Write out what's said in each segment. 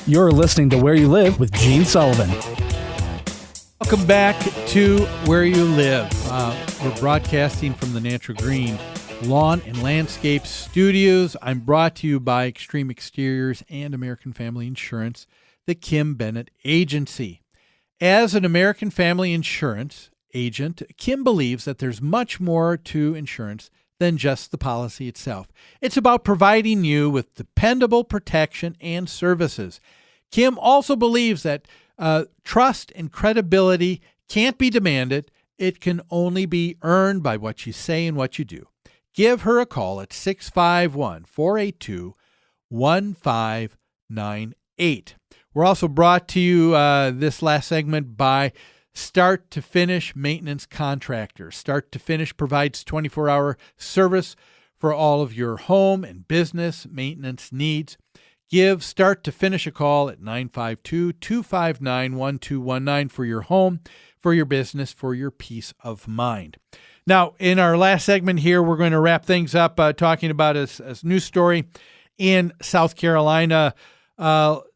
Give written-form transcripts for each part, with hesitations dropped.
You're listening to Where You Live with Gene Sullivan. Welcome back to Where You Live. We're broadcasting from the Natural Green Lawn and Landscape Studios. I'm brought to you by Extreme Exteriors and American Family Insurance, the Kim Bennett Agency. As an American Family Insurance agent, Kim believes that there's much more to insurance than just the policy itself. It's about providing you with dependable protection and services. Kim also believes that trust and credibility can't be demanded. It can only be earned by what you say and what you do. Give her a call at 651-482-1598. We're also brought to you this last segment by Start to Finish Maintenance Contractors. Start to Finish provides 24-hour service for all of your home and business maintenance needs. Give Start to Finish a call at 952-259-1219 for your home, for your business, for your peace of mind. Now, in our last segment here, we're going to wrap things up talking about a news story in South Carolina.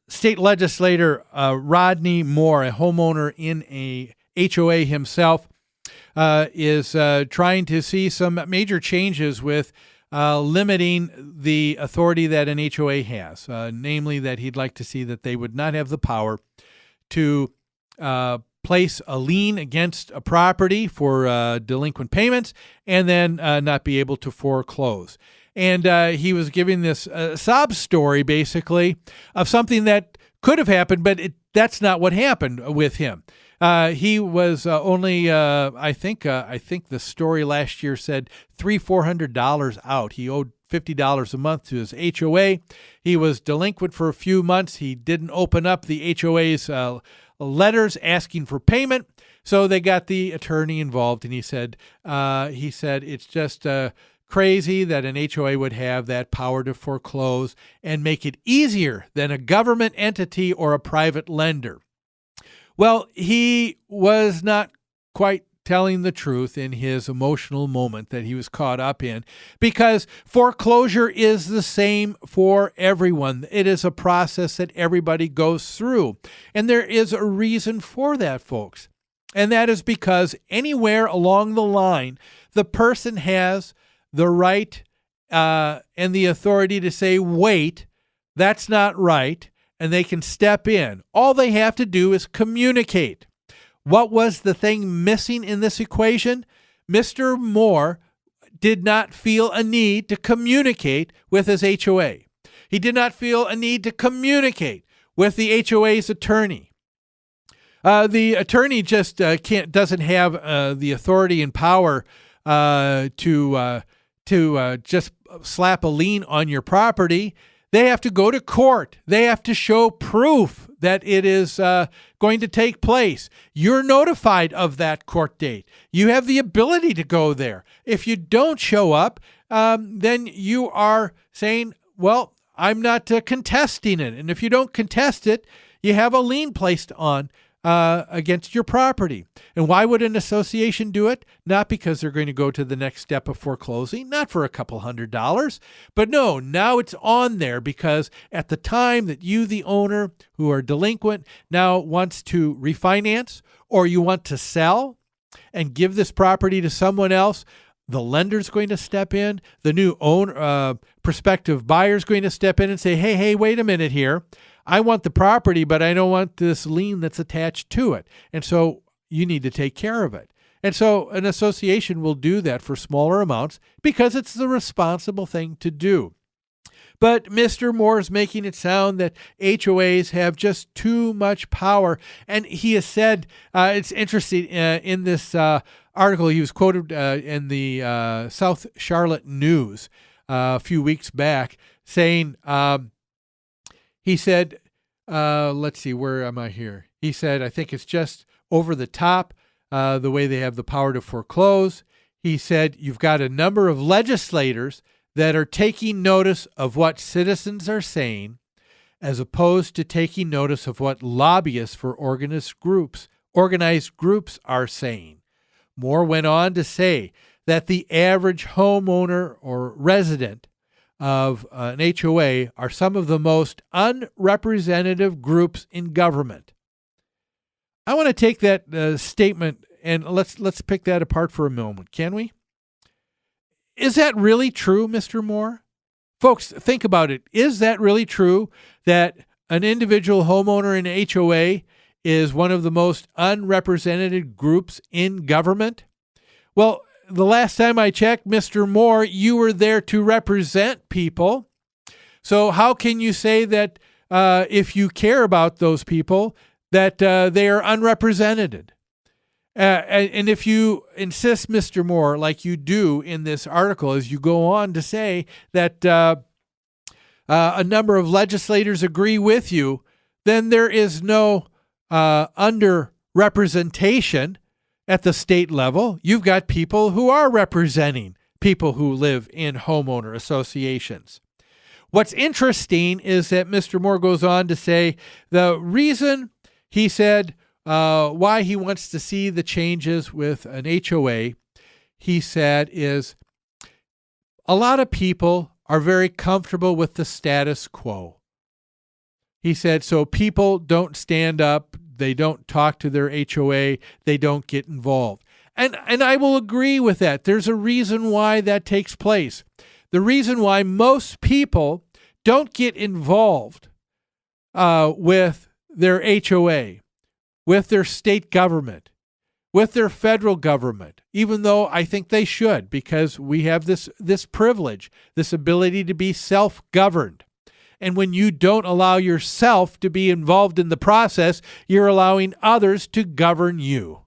State Legislator Rodney Moore, a homeowner in a HOA himself, is trying to see some major changes with limiting the authority that an HOA has, namely that he'd like to see that they would not have the power to place a lien against a property for delinquent payments and then not be able to foreclose. And he was giving this sob story, basically, of something that could have happened, but that's not what happened with him. He was only, I think the story last year said $400 out. He owed $50 a month to his HOA. He was delinquent for a few months. He didn't open up the HOA's letters asking for payment, so they got the attorney involved. And he said it's just crazy that an HOA would have that power to foreclose and make it easier than a government entity or a private lender. Well, he was not quite telling the truth in his emotional moment that he was caught up in, because foreclosure is the same for everyone. It is a process that everybody goes through. And there is a reason for that, folks. And that is because anywhere along the line, the person has the right and the authority to say, wait, that's not right, and they can step in. All they have to do is communicate. What was the thing missing in this equation? Mr. Moore did not feel a need to communicate with his HOA. He did not feel a need to communicate with the HOA's attorney. The attorney just doesn't have the authority and power to just slap a lien on your property. They have to go to court. They have to show proof that it is going to take place. You're notified of that court date. You have the ability to go there. If you don't show up, then you are saying, well, I'm not contesting it. And if you don't contest it, you have a lien placed on against your property. And why would an association do it? Not because they're going to go to the next step of foreclosing, not for a couple $100s, but no, now it's on there because at the time that you, the owner who are delinquent, now wants to refinance or you want to sell and give this property to someone else, the lender's going to step in, the new owner, prospective buyer's going to step in and say, hey, wait a minute here. I want the property, but I don't want this lien that's attached to it. And so you need to take care of it. And so an association will do that for smaller amounts because it's the responsible thing to do. But Mr. Moore is making it sound that HOAs have just too much power. And he has said, it's interesting, in this article, he was quoted in the South Charlotte News a few weeks back saying, he said, let's see, where am I here? He said, I think it's just over the top, the way they have the power to foreclose. He said, you've got a number of legislators that are taking notice of what citizens are saying, as opposed to taking notice of what lobbyists for organized groups are saying. Moore went on to say that the average homeowner or resident of an HOA are some of the most unrepresentative groups in government. I want to take that statement and let's pick that apart for a moment, can we? Is that really true, Mr. Moore? Folks, think about it. Is that really true that an individual homeowner in an HOA is one of the most unrepresented groups in government? Well, the last time I checked, Mr. Moore, you were there to represent people. So how can you say that if you care about those people, that they are unrepresented? And if you insist, Mr. Moore, like you do in this article, as you go on to say that a number of legislators agree with you, then there is no underrepresentation at the state level. You've got people who are representing people who live in homeowner associations. What's interesting is that Mr. Moore goes on to say the reason he said why he wants to see the changes with an HOA, he said, is a lot of people are very comfortable with the status quo. He said, so people don't stand up, they don't talk to their HOA, they don't get involved. And I will agree with that. There's a reason why that takes place. The reason why most people don't get involved with their HOA, with their state government, with their federal government, even though I think they should, because we have this privilege, this ability to be self-governed. And when you don't allow yourself to be involved in the process, you're allowing others to govern you.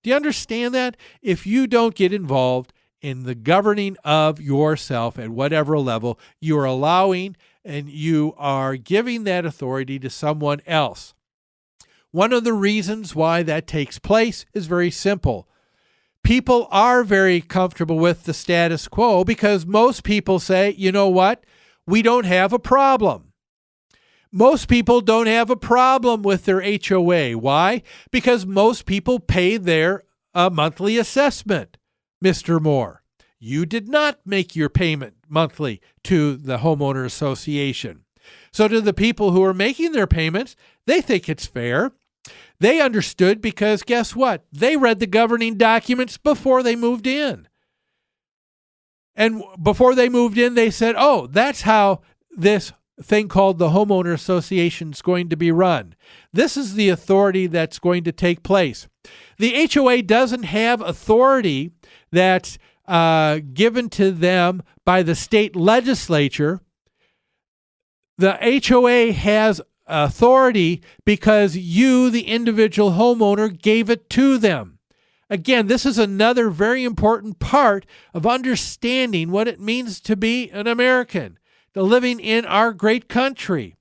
Do you understand that? If you don't get involved in the governing of yourself at whatever level, you're allowing and you are giving that authority to someone else. One of the reasons why that takes place is very simple. People are very comfortable with the status quo because most people say, you know what? We don't have a problem. Most people don't have a problem with their HOA. Why? Because most people pay their monthly assessment, Mr. Moore. You did not make your payment monthly to the homeowner association. So to the people who are making their payments, they think it's fair. They understood because guess what? They read the governing documents before they moved in. And before they moved in, they said, oh, that's how this thing called the homeowner association is going to be run. This is the authority that's going to take place. The HOA doesn't have authority that's given to them by the state legislature. The HOA has authority because you, the individual homeowner, gave it to them. Again, this is another very important part of understanding what it means to be an American, to living in our great country.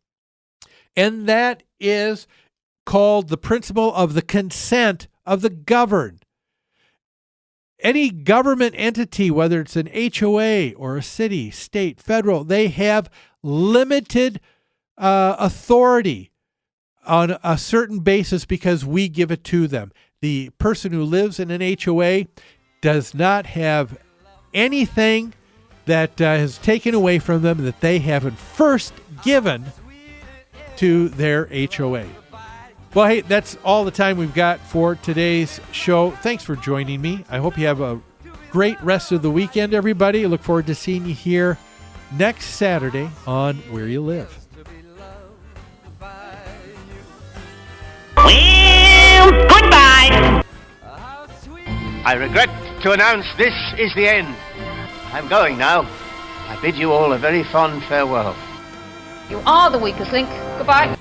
And that is called the principle of the consent of the governed. Any government entity, whether it's an HOA or a city, state, federal, they have limited authority on a certain basis because we give it to them. The person who lives in an HOA does not have anything that is taken away from them that they haven't first given to their HOA. Well, hey, that's all the time we've got for today's show. Thanks for joining me. I hope you have a great rest of the weekend, everybody. I look forward to seeing you here next Saturday on Where You Live. Well, goodbye. I regret to announce this is the end. I'm going now. I bid you all a very fond farewell. You are the weakest link. Goodbye.